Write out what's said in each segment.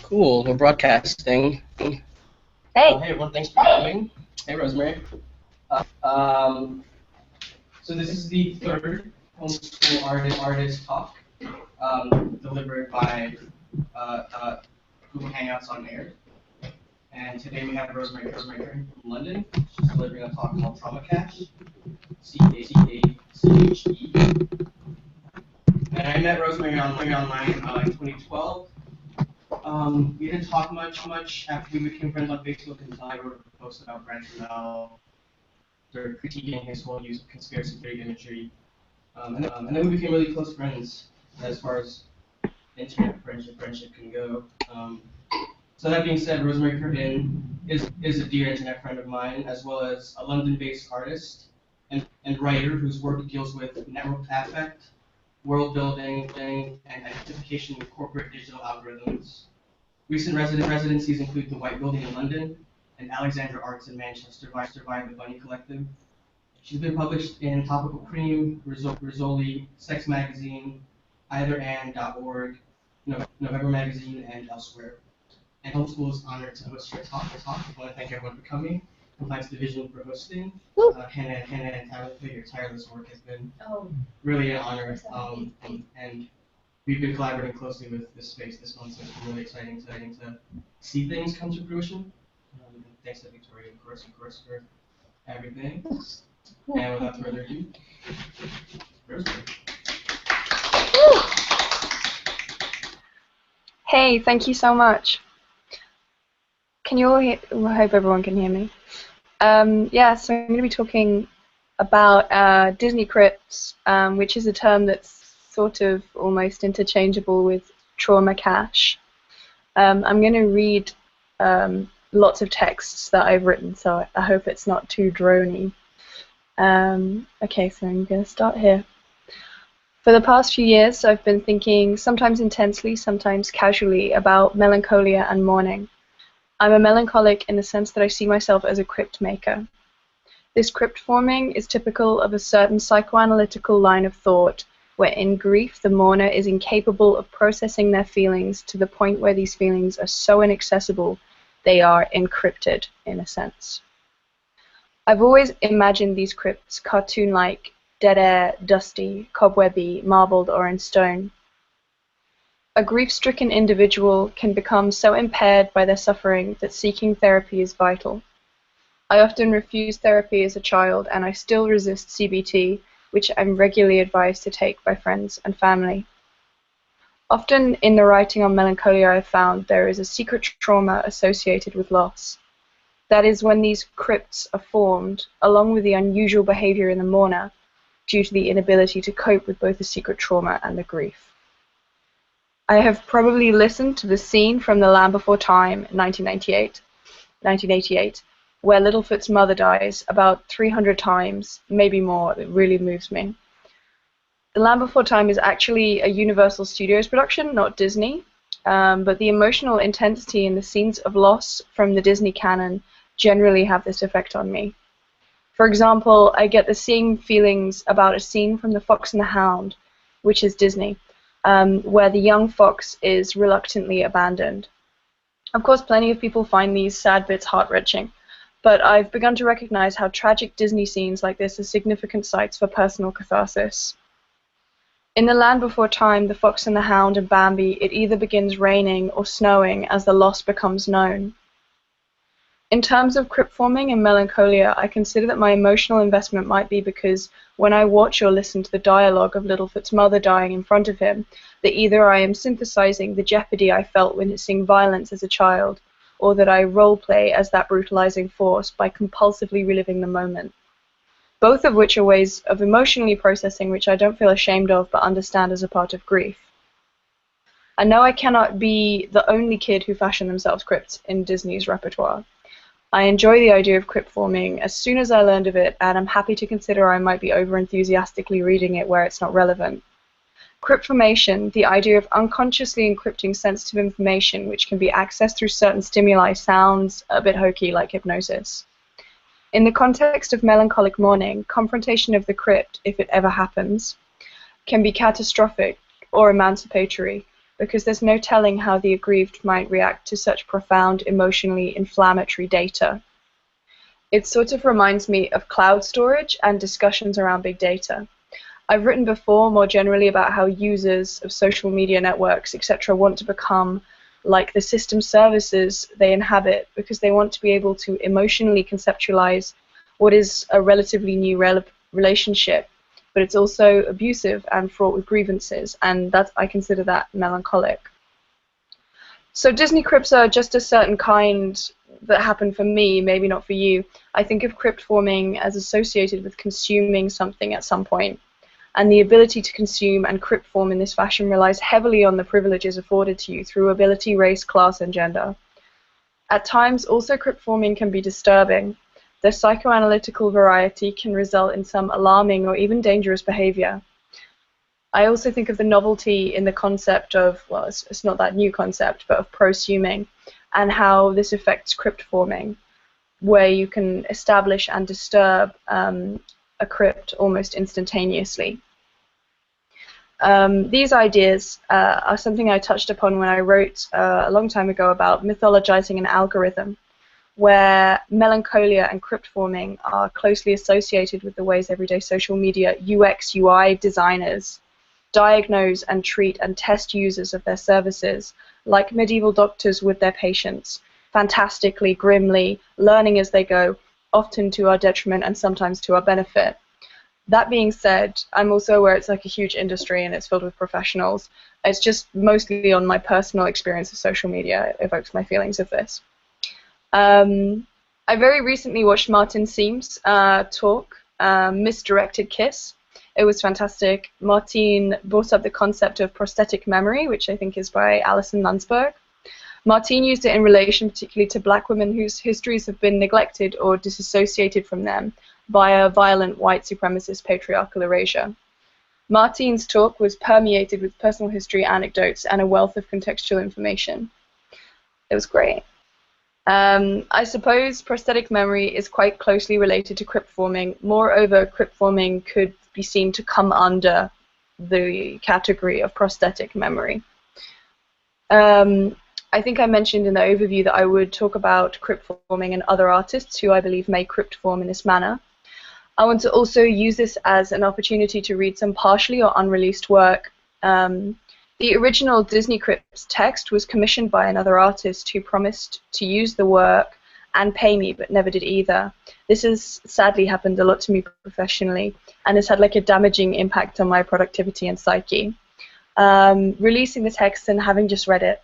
Cool, we're broadcasting. Hey. Hey everyone, thanks for coming. Hey Rosemary. So this is the third homeschool artist talk delivered by Google Hangouts on Air. And today we have Rosemary Kirton from London. She's delivering a talk called Trauma Cache, C-A-C-H-E. And I met Rosemary online in 2012. We didn't talk much after we became friends on Facebook until I wrote a post about Brad Trammell, sort of critiquing his whole use of conspiracy theory imagery. And then we became really close friends as far as internet friendship can go. So that being said, Rosemary Kirton is a dear internet friend of mine, as well as a London-based artist and writer whose work deals with network affect, world building, and identification with corporate digital algorithms. Recent residencies include the White Building in London and Alexandra Arts in Manchester via the Bunny Collective. She's been published in Topical Cream, Rizzoli, Sex Magazine, EitherAnd.org, November Magazine, and elsewhere. And Homeschool is honored to host your talk. I want to thank everyone for coming. Compliance Division for hosting. Hannah and Tyler, your tireless work has been really an honor. And we've been collaborating closely with this space this month, so it's been really exciting to see things come to fruition. Thanks to Victoria, of course, for everything. And without further ado, Rosemary. Hey, thank you so much. Can you all hear? I hope everyone can hear me. Yeah, so I'm going to be talking about Disney crypts, which is a term that's sort of almost interchangeable with trauma cache. I'm going to read lots of texts that I've written, so I hope it's not too drony. Okay, so I'm going to start here. For the past few years, I've been thinking, sometimes intensely, sometimes casually, about melancholia and mourning. I'm a melancholic in the sense that I see myself as a crypt maker. This crypt forming is typical of a certain psychoanalytical line of thought, where in grief the mourner is incapable of processing their feelings to the point where these feelings are so inaccessible they are encrypted, in a sense. I've always imagined these crypts cartoon-like, dead air, dusty, cobwebby, marbled, or in stone. A grief-stricken individual can become so impaired by their suffering that seeking therapy is vital. I often refused therapy as a child, and I still resist CBT, which I'm regularly advised to take by friends and family. Often in the writing on melancholia I've found there is a secret trauma associated with loss. That is when these crypts are formed, along with the unusual behavior in the mourner, due to the inability to cope with both the secret trauma and the grief. I have probably listened to the scene from The Land Before Time, 1988, where Littlefoot's mother dies about 300 times, maybe more. It really moves me. The Land Before Time is actually a Universal Studios production, not Disney, but the emotional intensity in the scenes of loss from the Disney canon generally have this effect on me. For example, I get the same feelings about a scene from The Fox and the Hound, which is Disney, where the young fox is reluctantly abandoned. Of course, plenty of people find these sad bits heart-wrenching, but I've begun to recognize how tragic Disney scenes like this are significant sites for personal catharsis. In The Land Before Time, The Fox and the Hound, and Bambi, it either begins raining or snowing as the loss becomes known. In terms of crypt forming and melancholia, I consider that my emotional investment might be because when I watch or listen to the dialogue of Littlefoot's mother dying in front of him, that either I am synthesizing the jeopardy I felt witnessing violence as a child, or that I role-play as that brutalizing force by compulsively reliving the moment. Both of which are ways of emotionally processing which I don't feel ashamed of but understand as a part of grief. I know I cannot be the only kid who fashioned themselves crypts in Disney's repertoire. I enjoy the idea of crypt forming as soon as I learned of it, and I'm happy to consider I might be over-enthusiastically reading it where it's not relevant. Crypt formation, the idea of unconsciously encrypting sensitive information which can be accessed through certain stimuli, sounds a bit hokey, like hypnosis. In the context of melancholic mourning, confrontation of the crypt, if it ever happens, can be catastrophic or emancipatory, because there's no telling how the aggrieved might react to such profound, emotionally inflammatory data. It sort of reminds me of cloud storage and discussions around big data. I've written before more generally about how users of social media networks, etc., want to become like the system services they inhabit because they want to be able to emotionally conceptualize what is a relatively new relationship, but it's also abusive and fraught with grievances, and I consider that melancholic. So Disney crypts are just a certain kind that happen for me, maybe not for you. I think of crypt forming as associated with consuming something at some point. And the ability to consume and crypt form in this fashion relies heavily on the privileges afforded to you through ability, race, class, and gender. At times, also crypt forming can be disturbing. The psychoanalytical variety can result in some alarming or even dangerous behavior. I also think of the novelty in the concept of, well, it's not that new concept, but of prosuming, and how this affects crypt forming, where you can establish and disturb a crypt almost instantaneously. These ideas are something I touched upon when I wrote a long time ago about mythologizing an algorithm, where melancholia and crypt forming are closely associated with the ways everyday social media UX, UI designers diagnose and treat and test users of their services, like medieval doctors with their patients, fantastically, grimly, learning as they go, often to our detriment and sometimes to our benefit. That being said, I'm also aware it's like a huge industry and it's filled with professionals. It's just mostly on my personal experience of social media. It evokes my feelings of this. I very recently watched Martin Seam's talk, Misdirected Kiss. It was fantastic. Martin brought up the concept of prosthetic memory, which I think is by Alison Lunsberg. Martin used it in relation particularly to black women whose histories have been neglected or disassociated from them by a violent white supremacist patriarchal erasure. Martin's talk was permeated with personal history anecdotes and a wealth of contextual information. It was great. I suppose prosthetic memory is quite closely related to crypt forming. Moreover, crypt forming could be seen to come under the category of prosthetic memory. I think I mentioned in the overview that I would talk about crypt forming and other artists who I believe may crypt form in this manner. I want to also use this as an opportunity to read some partially or unreleased work. The original Disney Crypts text was commissioned by another artist who promised to use the work and pay me, but never did either. This has sadly happened a lot to me professionally, and has had like a damaging impact on my productivity and psyche. Releasing the text and having just read it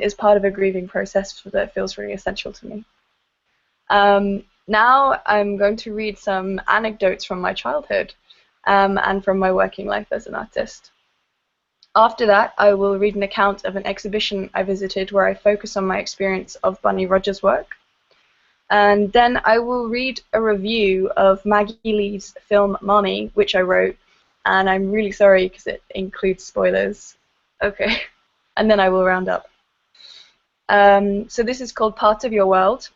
is part of a grieving process that feels really essential to me. Now I'm going to read some anecdotes from my childhood and from my working life as an artist. After that, I will read an account of an exhibition I visited where I focus on my experience of Bunny Rogers' work. And then I will read a review of Maggie Lee's film Mommy, which I wrote, and I'm really sorry because it includes spoilers. Okay, and then I will round up. So this is called Part of Your World.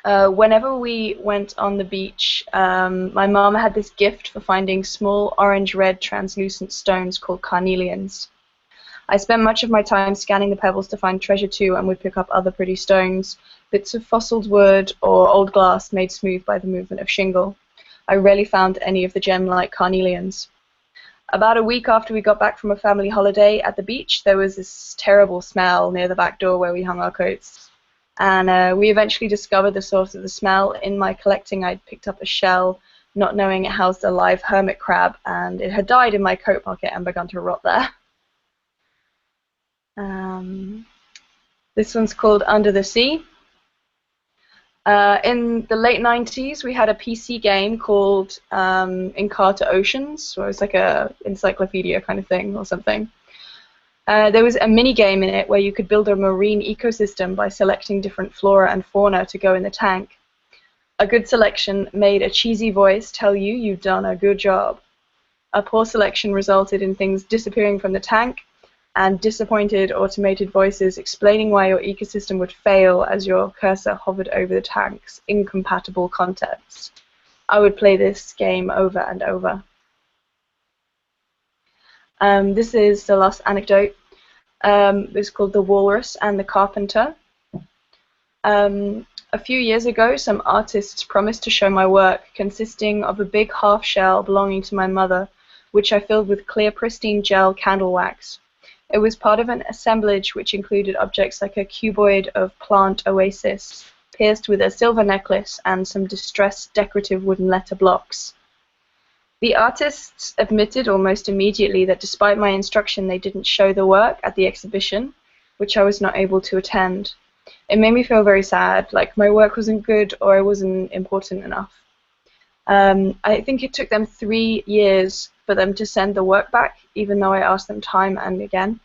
Whenever we went on the beach, my mom had this gift for finding small orange-red translucent stones called carnelians. I spent much of my time scanning the pebbles to find treasure too, and would pick up other pretty stones, bits of fossiled wood or old glass made smooth by the movement of shingle. I rarely found any of the gem-like carnelians. About a week after we got back from a family holiday at the beach, there was this terrible smell near the back door where we hung our coats. And we eventually discovered the source of the smell. In my collecting, I'd picked up a shell, not knowing it housed a live hermit crab, and it had died in my coat pocket and begun to rot there. This one's called Under the Sea. In the late 90s, we had a PC game called Encarta Oceans, so it was like a encyclopedia kind of thing or something. There was a mini game in it where you could build a marine ecosystem by selecting different flora and fauna to go in the tank. A good selection made a cheesy voice tell you you'd done a good job. A poor selection resulted in things disappearing from the tank, and disappointed automated voices explaining why your ecosystem would fail as your cursor hovered over the tank's incompatible contents. I would play this game over and over. This is the last anecdote. It's called The Walrus and the Carpenter. A few years ago, some artists promised to show my work, consisting of a big half shell belonging to my mother, which I filled with clear, pristine gel candle wax. It was part of an assemblage which included objects like a cuboid of plant oasis, pierced with a silver necklace, and some distressed decorative wooden letter blocks. The artists admitted almost immediately that despite my instruction, they didn't show the work at the exhibition, which I was not able to attend. It made me feel very sad, like my work wasn't good or I wasn't important enough. I think it took them 3 years for them to send the work back, even though I asked them time and again.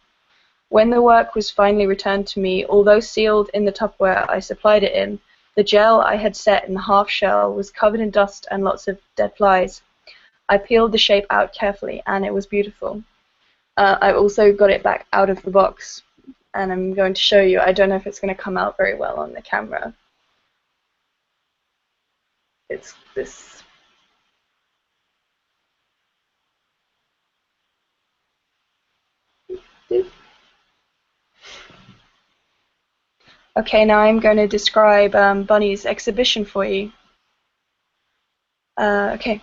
When the work was finally returned to me, although sealed in the Tupperware I supplied it in, the gel I had set in the half shell was covered in dust and lots of dead flies. I peeled the shape out carefully, and it was beautiful. I also got it back out of the box, and I'm going to show you. I don't know if it's going to come out very well on the camera. It's this. Okay, now I'm going to describe Bunny's exhibition for you. Okay.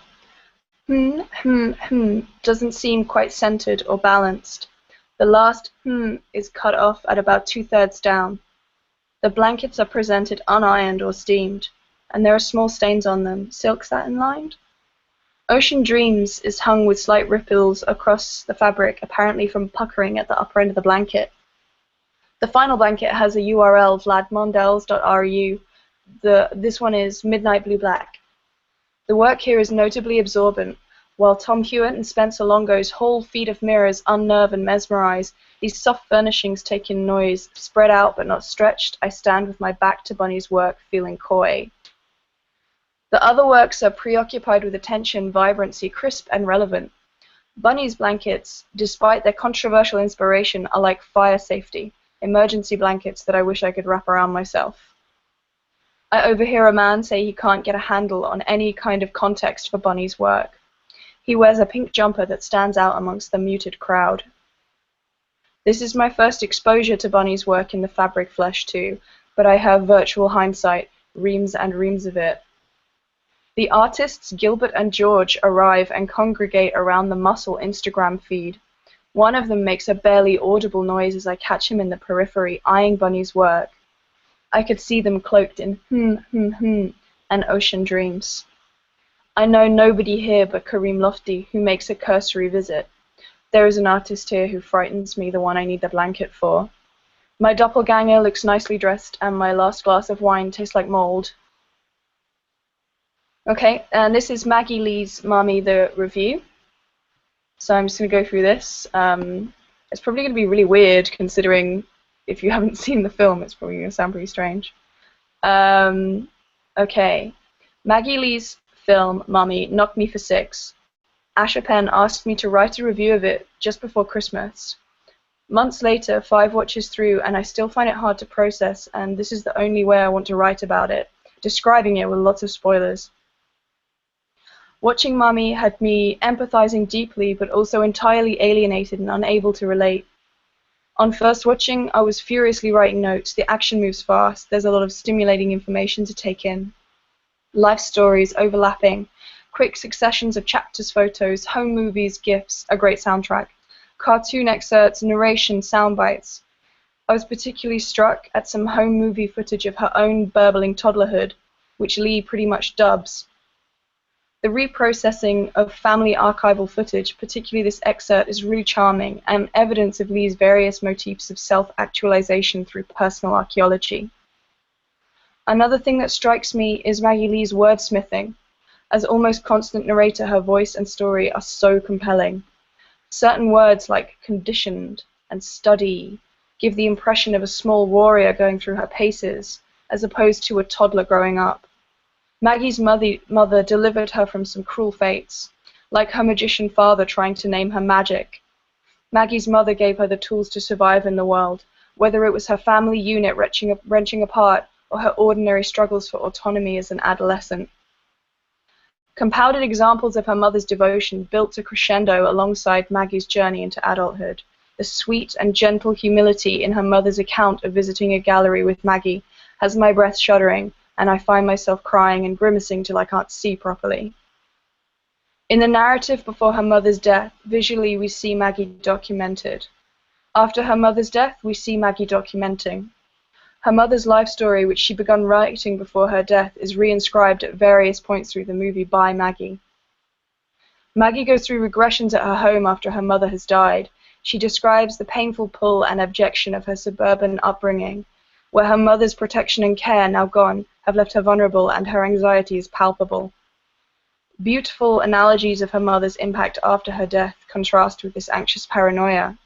Doesn't seem quite centered or balanced. The last is cut off at about 2/3 down. The blankets are presented unironed or steamed, and there are small stains on them, silk satin lined. Ocean Dreams is hung with slight ripples across the fabric, apparently from puckering at the upper end of the blanket. The final blanket has a URL, vladmondels.ru. This one is Midnight Blue Black. The work here is notably absorbent. While Tom Hewitt and Spencer Longo's whole feet of mirrors unnerve and mesmerize, these soft furnishings take in noise. Spread out but not stretched, I stand with my back to Bunny's work, feeling coy. The other works are preoccupied with attention, vibrancy, crisp and relevant. Bunny's blankets, despite their controversial inspiration, are like fire safety, emergency blankets that I wish I could wrap around myself. I overhear a man say he can't get a handle on any kind of context for Bunny's work. He wears a pink jumper that stands out amongst the muted crowd. This is my first exposure to Bunny's work in the fabric flesh too, but I have virtual hindsight, reams and reams of it. The artists Gilbert and George arrive and congregate around the Muscle Instagram feed. One of them makes a barely audible noise as I catch him in the periphery, eyeing Bunny's work. I could see them cloaked in and Ocean Dreams. I know nobody here but Kareem Lofty, who makes a cursory visit. There is an artist here who frightens me, the one I need the blanket for. My doppelganger looks nicely dressed, and my last glass of wine tastes like mold. Okay, and this is Maggie Lee's Mommy the review. So I'm just going to go through this. It's probably going to be really weird, considering if you haven't seen the film, it's probably going to sound pretty strange. Okay, Maggie Lee's film, Mummy, knocked me for 6. Asher Penn asked me to write a review of it just before Christmas. Months later, 5 watches through, and I still find it hard to process, and this is the only way I want to write about it, describing it with lots of spoilers. Watching Mummy had me empathizing deeply, but also entirely alienated and unable to relate. On first watching, I was furiously writing notes. The action moves fast. There's a lot of stimulating information to take in. Life stories overlapping, quick successions of chapters, photos, home movies, gifs, a great soundtrack, cartoon excerpts, narration, sound bites. I was particularly struck at some home movie footage of her own burbling toddlerhood, which Lee pretty much dubs. The reprocessing of family archival footage, particularly this excerpt, is really charming and evidence of Lee's various motifs of self-actualization through personal archaeology. Another thing that strikes me is Maggie Lee's wordsmithing. As almost constant narrator, her voice and story are so compelling. Certain words like conditioned and study give the impression of a small warrior going through her paces, as opposed to a toddler growing up. Maggie's mother delivered her from some cruel fates, like her magician father trying to name her magic. Maggie's mother gave her the tools to survive in the world, whether it was her family unit wrenching apart or her ordinary struggles for autonomy as an adolescent. Compounded examples of her mother's devotion built to crescendo alongside Maggie's journey into adulthood. The sweet and gentle humility in her mother's account of visiting a gallery with Maggie has my breath shuddering, and I find myself crying and grimacing till I can't see properly. In the narrative before her mother's death, visually we see Maggie documented. After her mother's death, we see Maggie documenting. Her mother's life story, which she began writing before her death, is reinscribed at various points through the movie by Maggie. Maggie goes through regressions at her home after her mother has died. She describes the painful pull and abjection of her suburban upbringing, where her mother's protection and care, now gone, have left her vulnerable and her anxiety is palpable. Beautiful analogies of her mother's impact after her death contrast with this anxious paranoia.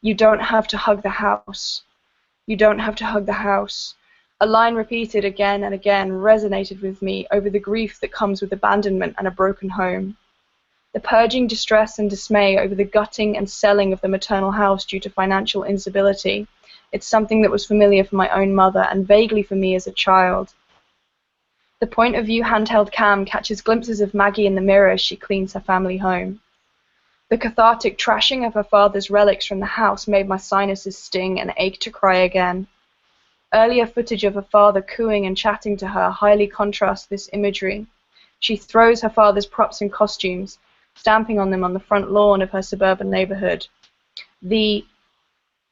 You don't have to hug the house. You don't have to hug the house. A line repeated again and again resonated with me over the grief that comes with abandonment and a broken home. The purging distress and dismay over the gutting and selling of the maternal house due to financial instability. It's something that was familiar for my own mother and vaguely for me as a child. The point of view handheld cam catches glimpses of Maggie in the mirror as she cleans her family home. The cathartic trashing of her father's relics from the house made my sinuses sting and ache to cry again. Earlier footage of her father cooing and chatting to her highly contrasts this imagery. She throws her father's props and costumes, stamping on them on the front lawn of her suburban neighborhood. The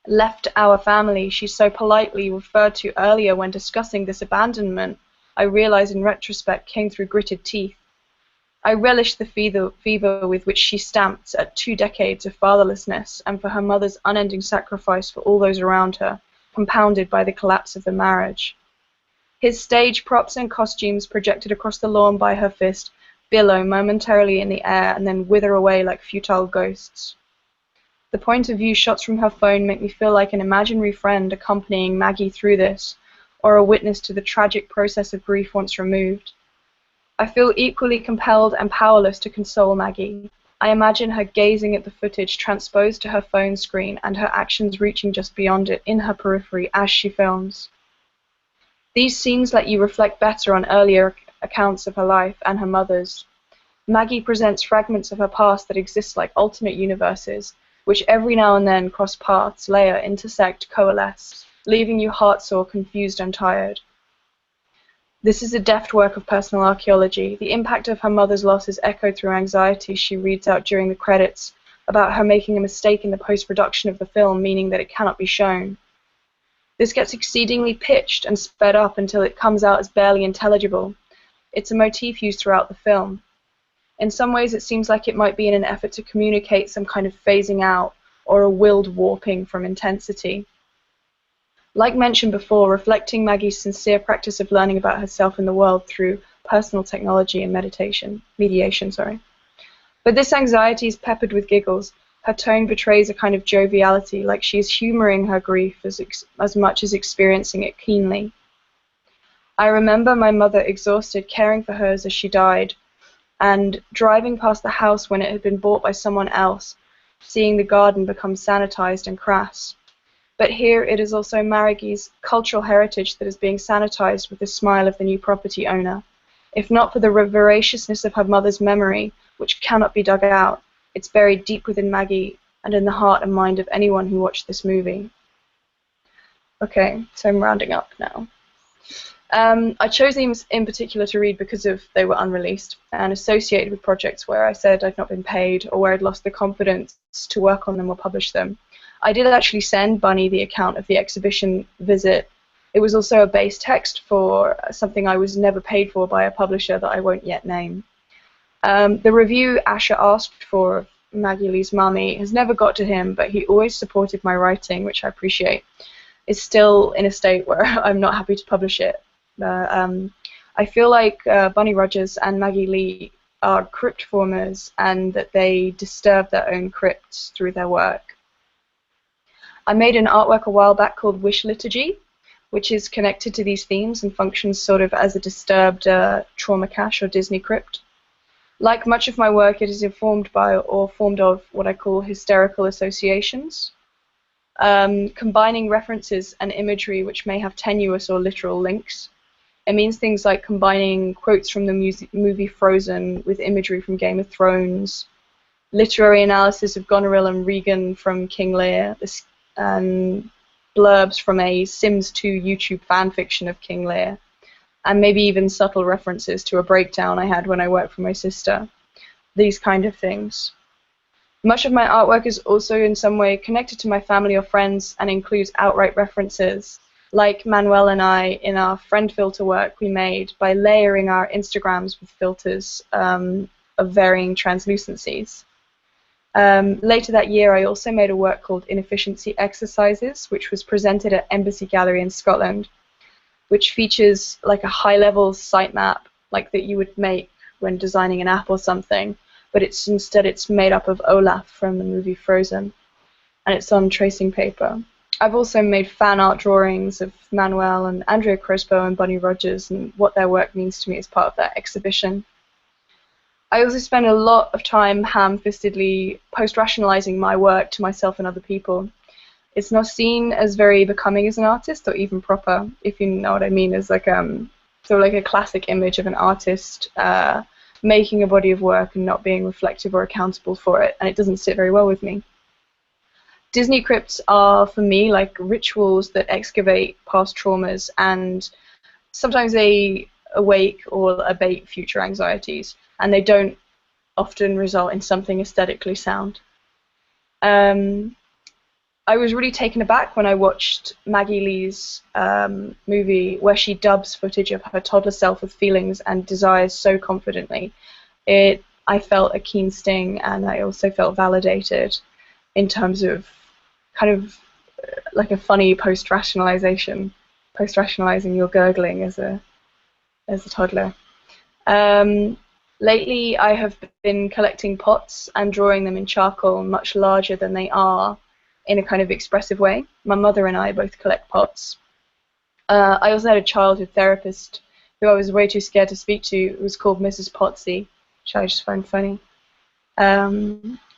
left our family she so politely referred to earlier when discussing this abandonment, I realize in retrospect came through gritted teeth. I relish the fever with which she stamped at 2 decades of fatherlessness and for her mother's unending sacrifice for all those around her, compounded by the collapse of the marriage. His stage props and costumes projected across the lawn by her fist billow momentarily in the air and then wither away like futile ghosts. The point of view shots from her phone make me feel like an imaginary friend accompanying Maggie through this, or a witness to the tragic process of grief once removed. I feel equally compelled and powerless to console Maggie. I imagine her gazing at the footage transposed to her phone screen and her actions reaching just beyond it in her periphery as she films. These scenes let you reflect better on earlier accounts of her life and her mother's. Maggie presents fragments of her past that exist like alternate universes, which every now and then cross paths, layer, intersect, coalesce, leaving you heartsore, confused, and tired. This is a deft work of personal archaeology. The impact of her mother's loss is echoed through anxiety she reads out during the credits about her making a mistake in the post-production of the film, meaning that it cannot be shown. This gets exceedingly pitched and sped up until it comes out as barely intelligible. It's a motif used throughout the film. In some ways it seems like it might be in an effort to communicate some kind of phasing out or a willed warping from intensity. Like mentioned before, reflecting Maggie's sincere practice of learning about herself and the world through personal technology and mediation. But this anxiety is peppered with giggles. Her tone betrays a kind of joviality, like she is humoring her grief as much as experiencing it keenly. I remember my mother exhausted caring for hers as she died, and driving past the house when it had been bought by someone else, seeing the garden become sanitized and crass. But here it is also Maggie's cultural heritage that is being sanitized with the smile of the new property owner. If not for the voraciousness of her mother's memory, which cannot be dug out, it's buried deep within Maggie and in the heart and mind of anyone who watched this movie. Okay, so I'm rounding up now. I chose these in particular to read because they were unreleased and associated with projects where I said I'd not been paid or where I'd lost the confidence to work on them or publish them. I did actually send Bunny the account of the exhibition visit. It was also a base text for something I was never paid for by a publisher that I won't yet name. The review Asher asked for Maggie Lee's Mummy has never got to him, but he always supported my writing, which I appreciate. It's still in a state where I'm not happy to publish it. I feel like Bunny Rogers and Maggie Lee are crypt formers and that they disturb their own crypts through their work. I made an artwork a while back called Wish Liturgy, which is connected to these themes and functions sort of as a disturbed trauma cache or Disney crypt. Like much of my work, it is informed by or formed of what I call hysterical associations, combining references and imagery which may have tenuous or literal links. It means things like combining quotes from the movie Frozen with imagery from Game of Thrones, literary analysis of Goneril and Regan from King Lear, and blurbs from a Sims 2 YouTube fanfiction of King Lear, and maybe even subtle references to a breakdown I had when I worked for my sister. These kind of things. Much of my artwork is also in some way connected to my family or friends and includes outright references, like Manuel and I in our friend filter work we made by layering our Instagrams with filters of varying translucencies. Later that year, I also made a work called Inefficiency Exercises, which was presented at Embassy Gallery in Scotland, which features like a high-level sitemap like that you would make when designing an app or something, but instead it's made up of Olaf from the movie Frozen, and it's on tracing paper. I've also made fan art drawings of Manuel and Andrea Crespo and Bunny Rogers and what their work means to me as part of that exhibition. I also spend a lot of time ham-fistedly post-rationalizing my work to myself and other people. It's not seen as very becoming as an artist or even proper, if you know what I mean, as like sort of like a classic image of an artist making a body of work and not being reflective or accountable for it, and it doesn't sit very well with me. Disney crypts are, for me, like rituals that excavate past traumas, and sometimes they awake or abate future anxieties, and they don't often result in something aesthetically sound. I was really taken aback when I watched Maggie Lee's movie where she dubs footage of her toddler self with feelings and desires so confidently. I felt a keen sting, and I also felt validated in terms of kind of like a funny post-rationalizing your gurgling as a toddler. Lately, I have been collecting pots and drawing them in charcoal much larger than they are in a kind of expressive way. My mother and I both collect pots. I also had a childhood therapist who I was way too scared to speak to. It was called Mrs. Potsy, which I just find funny.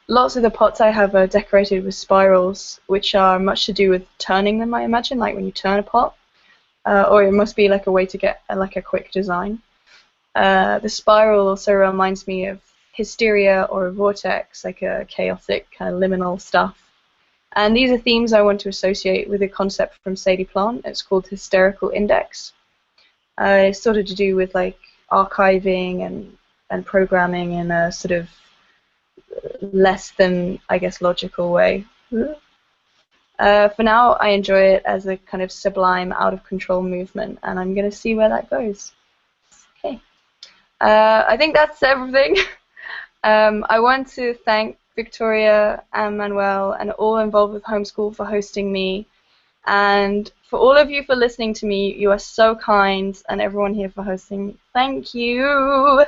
Lots of the pots I have are decorated with spirals, which are much to do with turning them, I imagine, like when you turn a pot. Or it must be like a way to get like a quick design. The spiral also reminds me of hysteria or a vortex, like a chaotic kind of liminal stuff. And these are themes I want to associate with a concept from Sadie Plant. It's called Hysterical Index. It's sort of to do with like archiving and programming in a sort of less than, I guess, logical way. For now, I enjoy it as a kind of sublime, out-of-control movement, and I'm going to see where that goes. Okay. I think that's everything. I want to thank Victoria and Manuel and all involved with Homeschool for hosting me, and for all of you for listening to me. You are so kind, and everyone here for hosting. Thank you.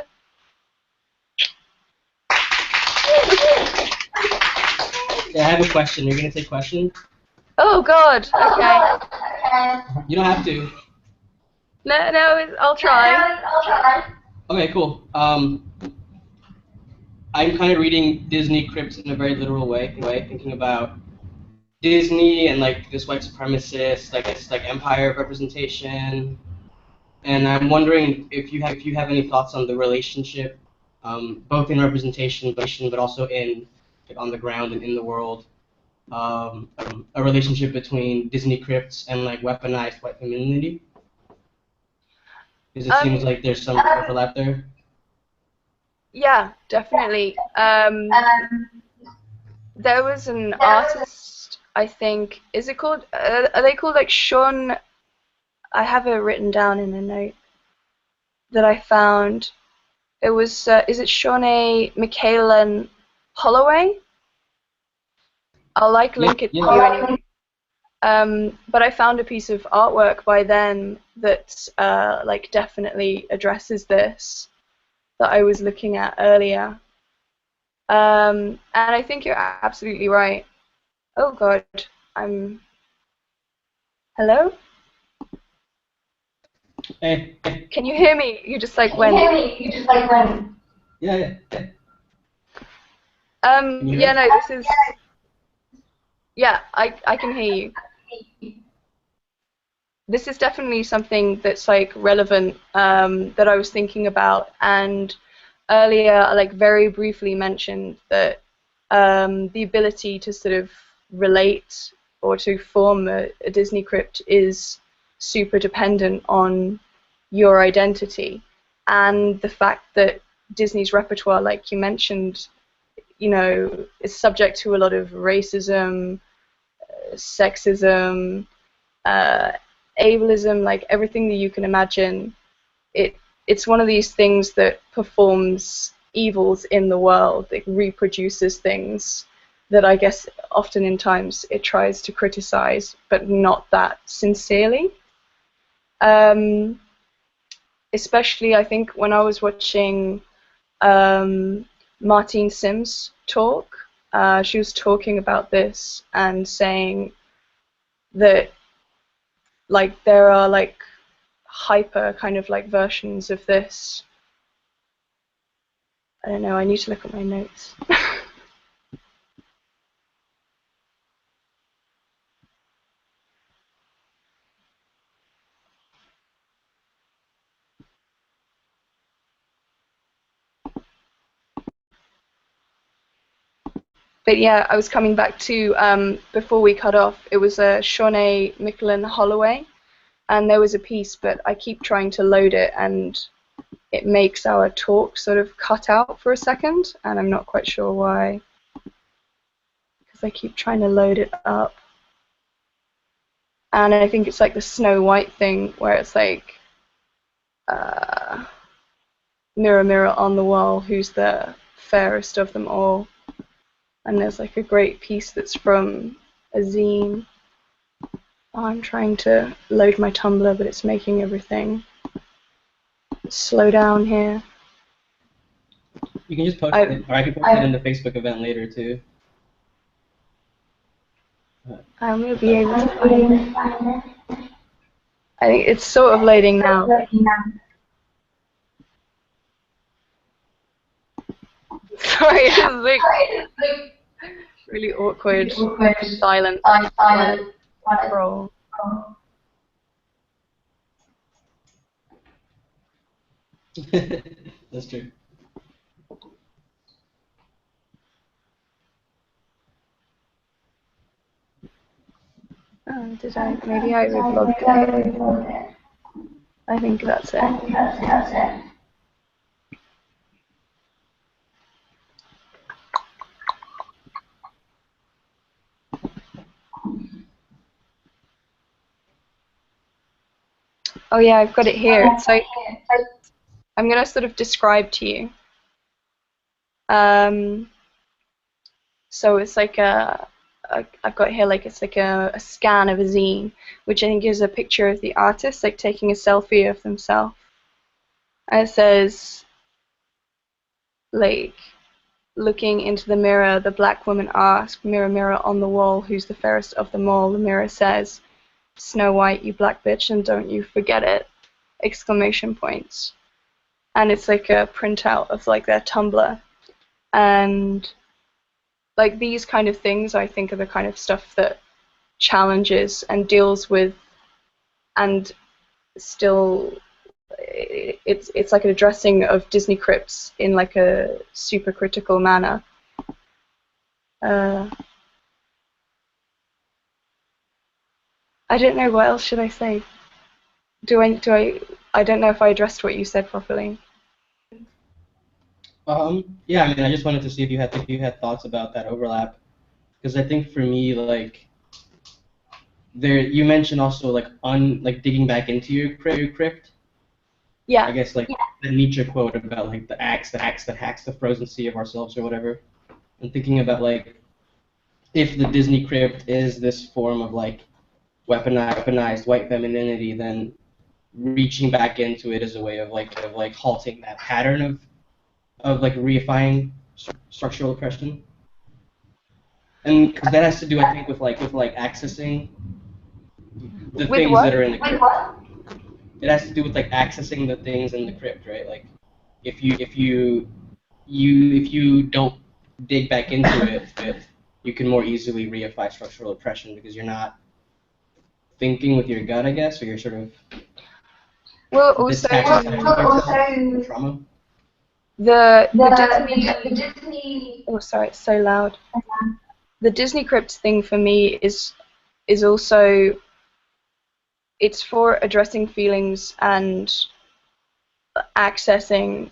Yeah, I have a question. Are you going to take questions? Oh, God. Okay. You don't have to. No, I'll try. Okay, cool. I'm kind of reading Disney crypts in a very literal way, thinking about Disney and like this white supremacist, like it's like empire of representation, and I'm wondering if you have any thoughts on the relationship, both in representation, but also in like, on the ground and in the world, a relationship between Disney crypts and like weaponized white femininity. Because it seems like there's some overlap there. Yeah, definitely. There was an artist, I think, is it called, are they called like Sean, I have it written down in a note that I found. It was, is it Shawnee Michaelan Holloway? I'll link it to you anyway. But I found a piece of artwork by them that like definitely addresses this that I was looking at earlier. And I think you're absolutely right. Oh God, hello? Hey. Can you hear me? You just like went. Yeah. Yeah, no, this is. Yeah, I can hear you. this is definitely something that's like relevant that I was thinking about, and earlier I like very briefly mentioned that the ability to sort of relate or to form a Disney crypt is super dependent on your identity, and the fact that Disney's repertoire, like you mentioned, you know, is subject to a lot of racism, sexism, uh, ableism, like everything that you can imagine. It's one of these things that performs evils in the world. It reproduces things that I guess often in times it tries to criticize, but not that sincerely. Um, Especially, I think when I was watching Martine Sims talk, she was talking about this and saying that like there are like hyper kind of like versions of this. I don't know, I need to look at my notes. But yeah, I was coming back to, before we cut off, it was Shawnee Micklin Holloway, and there was a piece, but I keep trying to load it, and it makes our talk sort of cut out for a second, and I'm not quite sure why, because I keep trying to load it up. And I think it's like the Snow White thing, where it's like, mirror, mirror on the wall, who's the fairest of them all? And there's like a great piece that's from a zine. I'm trying to load my Tumblr, but it's making everything slow down here. You can just post it, or I can post it in the Facebook event later too. I'm going to be able to find it. I think it's sort of loading now. Sorry, it's like really awkward silence. Scroll. That's true. Oh, did I? Maybe I relogged it. I think that's it. Oh yeah, I've got it here. It's like, I'm going to sort of describe to you. So it's like I've got here like it's like a scan of a zine, which I think is a picture of the artist like taking a selfie of themselves. And it says, like, looking into the mirror, the black woman asks, mirror, mirror on the wall, who's the fairest of them all? The mirror says, Snow White, you black bitch, and don't you forget it! Exclamation points. And it's like a printout of like their Tumblr. And like these kind of things, I think, are the kind of stuff that challenges and deals with, and still, it's like an addressing of Disney crypts in like a super critical manner. I don't know, what else should I say? I don't know if I addressed what you said properly. Yeah, I mean, I just wanted to see if you had thoughts about that overlap, because I think for me, like, you mentioned also like digging back into your crypt. Yeah. I guess like the Nietzsche quote about like the axe that hacks the frozen sea of ourselves or whatever, and thinking about like if the Disney crypt is this form of like weaponized white femininity, then reaching back into it is a way of like halting that pattern of like reifying structural oppression. And because that has to do, I think, with like accessing the With things what? that are in the crypt. It has to do with like accessing the things in the crypt, right? Like if you don't dig back into it, you can more easily reify structural oppression because you're not thinking with your gut, I guess, or you're sort of Well, also trauma. The Disney. Oh, sorry, it's so loud. The Disney Crypt thing for me is also, it's for addressing feelings and accessing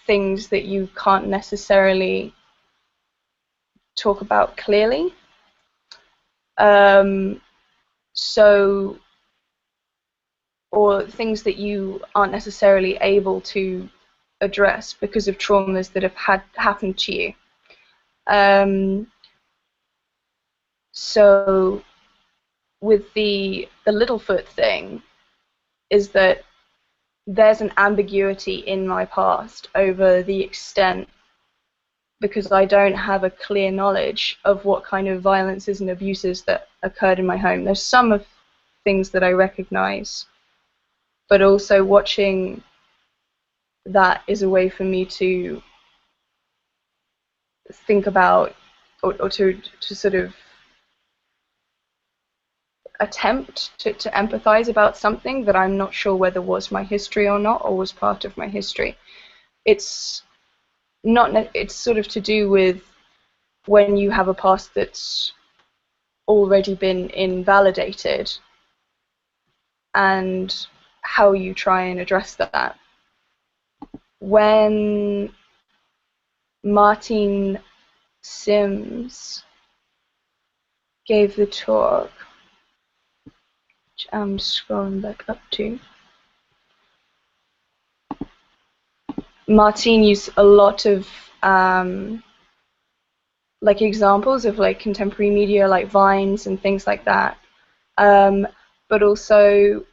things that you can't necessarily talk about clearly. So, or things that you aren't necessarily able to address because of traumas that have happened to you. So with the Littlefoot thing is that there's an ambiguity in my past over the extent, because I don't have a clear knowledge of what kind of violences and abuses that occurred in my home. There's some of things that I recognize, but also watching that is a way for me to think about, or to sort of attempt to empathize about something that I'm not sure whether was my history or not, or was part of my history. It's sort of to do with when you have a past that's already been invalidated and how you try and address that. When Martin Sims gave the talk, which I'm scrolling back up to, Martin used a lot of like examples of like contemporary media, like Vines and things like that. But also,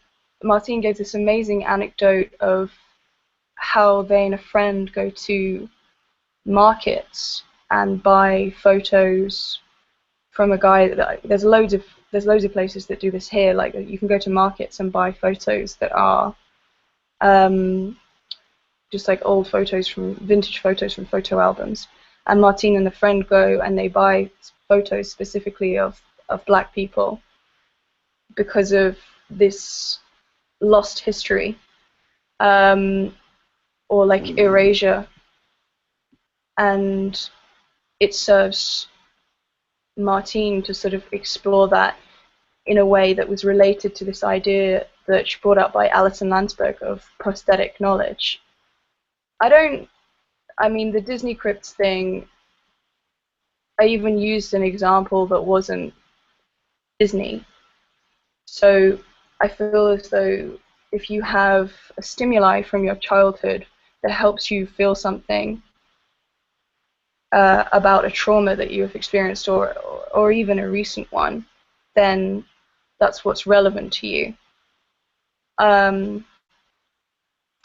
Martin gave this amazing anecdote of how they and a friend go to markets and buy photos from a guy that, there's loads of places that do this here. Like, you can go to markets and buy photos that are just like old photos, from vintage photos from photo albums. And Martine and a friend go and they buy photos specifically of black people because of this lost history, or like erasure. And it serves Martine to sort of explore that in a way that was related to this idea that she brought up by Alison Landsberg of prosthetic knowledge. I mean, the Disney Crypts thing, I even used an example that wasn't Disney. So I feel as though if you have a stimuli from your childhood that helps you feel something about a trauma that you have experienced, or even a recent one, then that's what's relevant to you. I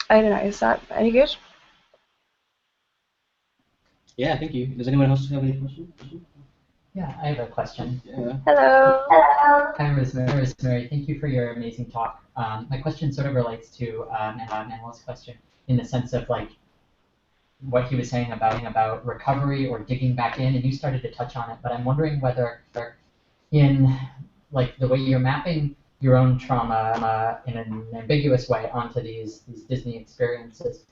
don't know, is that any good? Yeah, thank you. Does anyone else have any questions? Yeah, I have a question. Yeah. Hello. Hi, Rosemary. Thank you for your amazing talk. My question sort of relates to Manuel's question, in the sense of like what he was saying about recovery or digging back in, and you started to touch on it. But I'm wondering whether, in like the way you're mapping your own trauma in an ambiguous way onto these Disney experiences,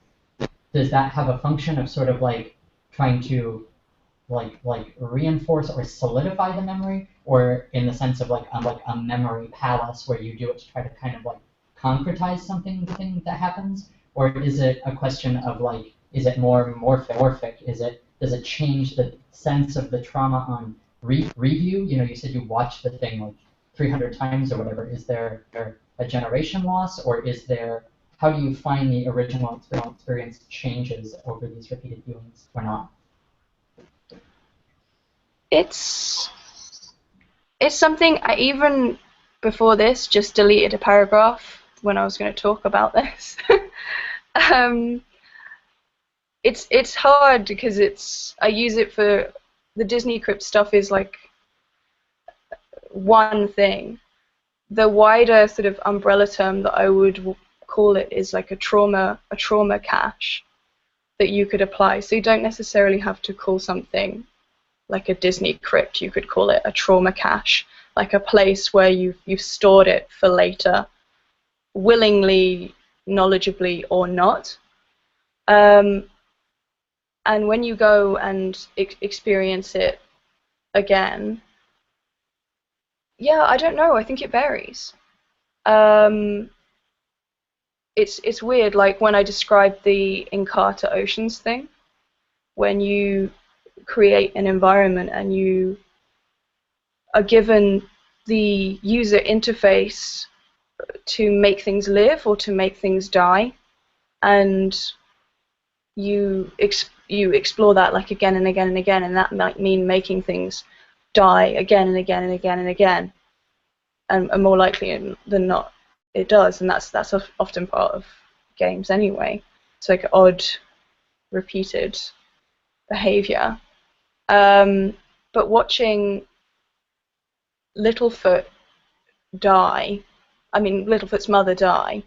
does that have a function of sort of like trying to like reinforce or solidify the memory, or in the sense of like a memory palace where you do it to try to kind of like concretize something that happens, or is it a question of like, is it more morphic? Does it change the sense of the trauma on review? You know, you said you watched the thing like 300 times or whatever. Is there a generation loss, or is there, how do you find the original experience changes over these repeated viewings or not? It's something I, even before this, just deleted a paragraph when I was going to talk about this. It's hard because I use it for, the Disney Crypt stuff is like one thing. The wider sort of umbrella term that I would call it is like a trauma cache that you could apply. So you don't necessarily have to call something like a Disney Crypt. You could call it a trauma cache. like a place where you've stored it for later, willingly, knowledgeably, or not. And when you go and experience it again, yeah, I don't know. I think it varies. It's weird. Like when I described the Encarta Oceans thing, when you create an environment and you are given the user interface to make things live or to make things die, and you explore that like again and again and again, and that might mean making things die again and again and again and again, and more likely than not it does, and that's often part of games anyway. It's like odd, repeated behavior. But watching Littlefoot die, I mean Littlefoot's mother die,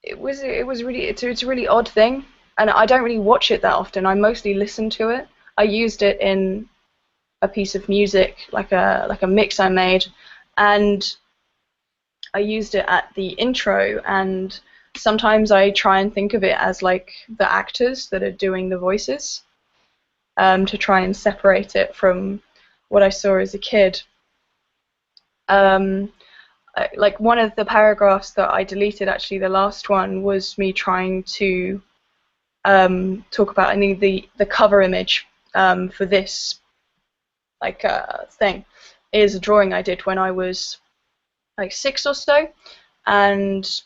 it's a really odd thing, and I don't really watch it that often. I mostly listen to it. I used it in a piece of music, like a mix I made, and I used it at the intro, and sometimes I try and think of it as like the actors that are doing the voices, to try and separate it from what I saw as a kid. Like one of the paragraphs that I deleted, actually the last one, was me trying to talk about, I think, the cover image for this thing is a drawing I did when I was like 6 or so, and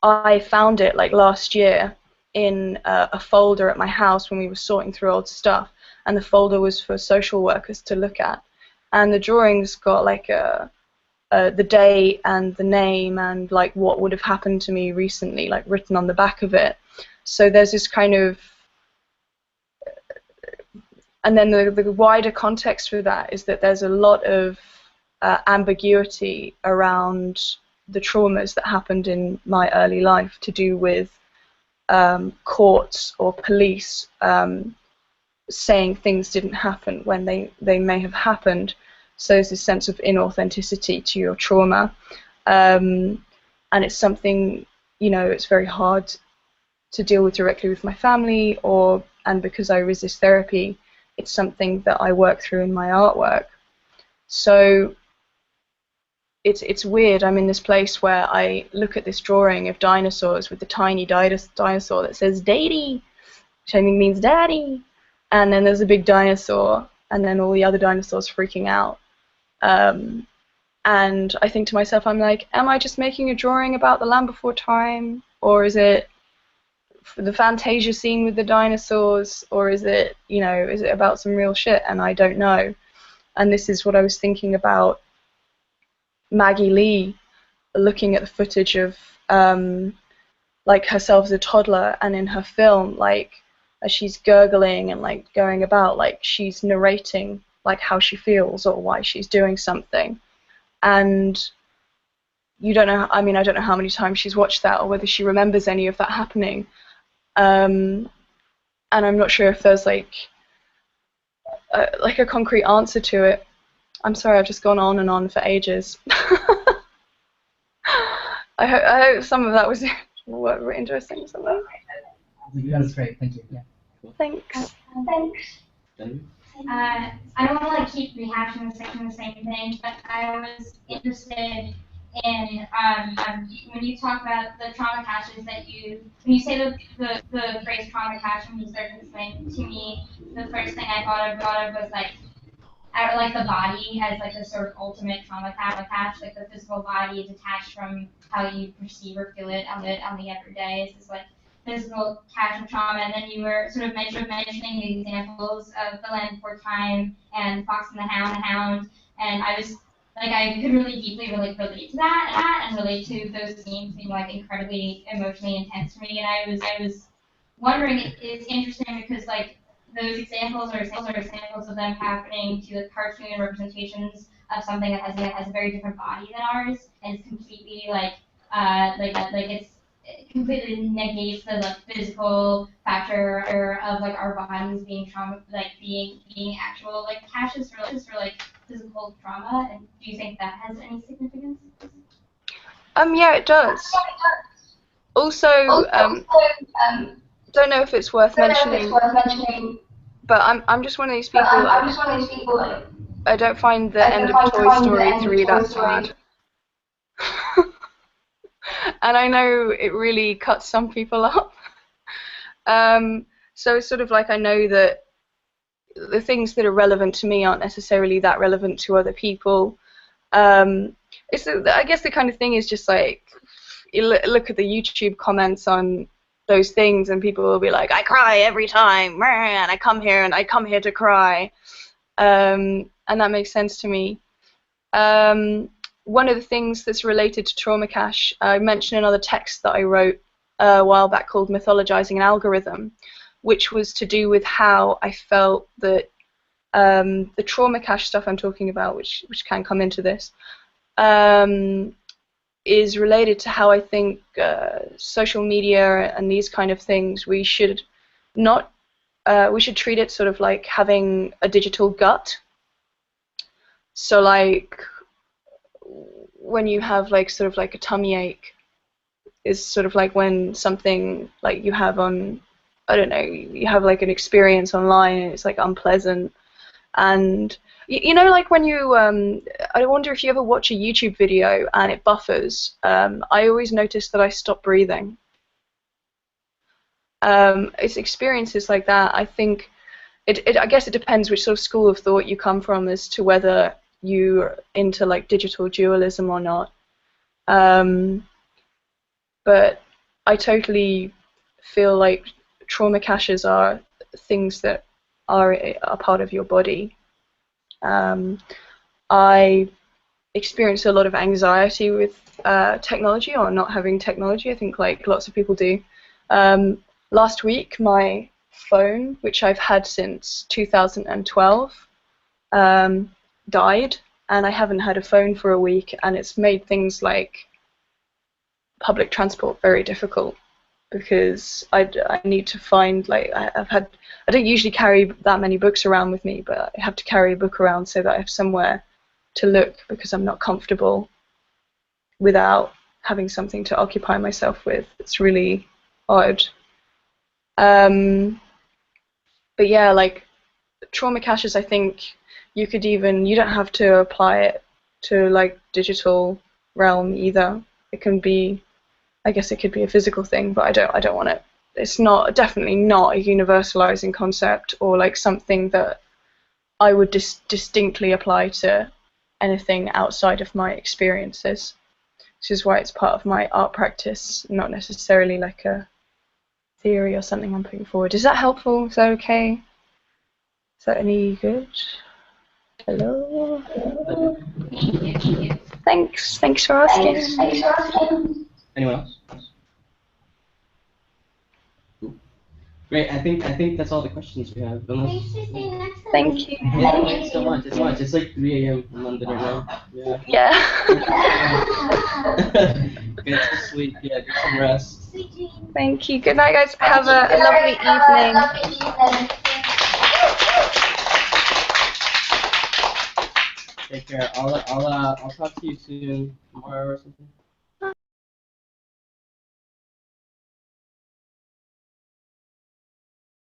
I found it like last year in a folder at my house when we were sorting through old stuff, and the folder was for social workers to look at, and the drawings got like the date and the name and like what would have happened to me recently, like written on the back of it. So there's this kind of, and then the wider context for that is that there's a lot of ambiguity around the traumas that happened in my early life to do with courts or police saying things didn't happen when they may have happened. So there's this sense of inauthenticity to your trauma, and it's something, it's very hard to deal with directly with my family, and because I resist therapy, it's something that I work through in my artwork. So it's weird. I'm in this place where I look at this drawing of dinosaurs with the tiny dinosaur that says "Daddy," which I think means daddy, and then there's a big dinosaur, and then all the other dinosaurs freaking out. And I think to myself, I'm like, am I just making a drawing about the Land Before Time, or is it the Fantasia scene with the dinosaurs, or is it, is it about some real shit? And I don't know. And this is what I was thinking about Maggie Lee looking at the footage of like herself as a toddler, and in her film, like as she's gurgling and like going about, like she's narrating like how she feels or why she's doing something. And you don't know, I mean, I don't know how many times she's watched that or whether she remembers any of that happening. And I'm not sure if there's like a concrete answer to it. I'm sorry, I've just gone on and on for ages. I hope some of that was interesting. Something. That was great. Thank you. Yeah. Thanks. Thanks. I don't want to keep rehashing the same thing, but I was interested in when you talk about the trauma caches that when you say the phrase trauma cache, when you started explaining to me, the first thing I thought of was like the body as like the sort of ultimate trauma cache, like the physical body detached from how you perceive or feel it on the everyday. It's this like physical cache of trauma, and then you were sort of mentioning the examples of The Land Before Time and Fox and the Hound, and I was like, I could really deeply relate to that and relate to those scenes being like incredibly emotionally intense for me, and I was wondering, it's interesting because like those examples are examples of them happening to like cartoon representations of something that has a very different body than ours, and it's completely like it's completely negates the like physical factor of like our bodies being trauma, like being actual like caches for like physical trauma. And do you think that has any significance? Yeah, it does. Also, don't know if it's worth mentioning, but I'm just one of these people. I don't find the end of Toy Story 3 that sad. And I know it really cuts some people up. So it's sort of like I know that the things that are relevant to me aren't necessarily that relevant to other people. I guess the kind of thing is just like, you look at the YouTube comments on those things and people will be like, I cry every time, and I come here to cry. And that makes sense to me. One of the things that's related to trauma cache, I mentioned another text that I wrote a while back called Mythologizing an Algorithm, which was to do with how I felt that the trauma cache stuff I'm talking about, which can come into this, is related to how I think social media and these kind of things, we should treat it sort of like having a digital gut. So like when you have like sort of like a tummy ache is sort of like when something like you have on, I don't know, you have like an experience online and it's like unpleasant. And you know, like when you, I wonder if you ever watch a YouTube video and it buffers. I always notice that I stop breathing. It's experiences like that. I think I guess it depends which sort of school of thought you come from as to whether you're into like digital dualism or not. But I totally feel like trauma caches are things that are a part of your body. I experience a lot of anxiety with technology or not having technology. I think like lots of people do. Last week, my phone, which I've had since 2012, died, and I haven't had a phone for a week, and it's made things like public transport very difficult because I need to find, like, I don't usually carry that many books around with me, but I have to carry a book around so that I have somewhere to look because I'm not comfortable without having something to occupy myself with. It's really odd. But yeah, like trauma caches, I think you don't have to apply it to like digital realm either. It can be, I guess it could be a physical thing, but I don't want it. It's definitely not a universalizing concept or like something that I would distinctly apply to anything outside of my experiences, which is why it's part of my art practice, not necessarily like a theory or something I'm putting forward. Is that helpful? Is that okay? Is that any good? Hello? Thanks for asking. Anyone else? Cool. Great. I think that's all the questions we have. Thank you. Yeah, thanks so much. It's like 3 a.m. in London right now. Yeah. Get some sleep. Yeah, get some rest. Thank you. Good night, guys. Have a lovely evening. Take care. I'll talk to you soon tomorrow or something.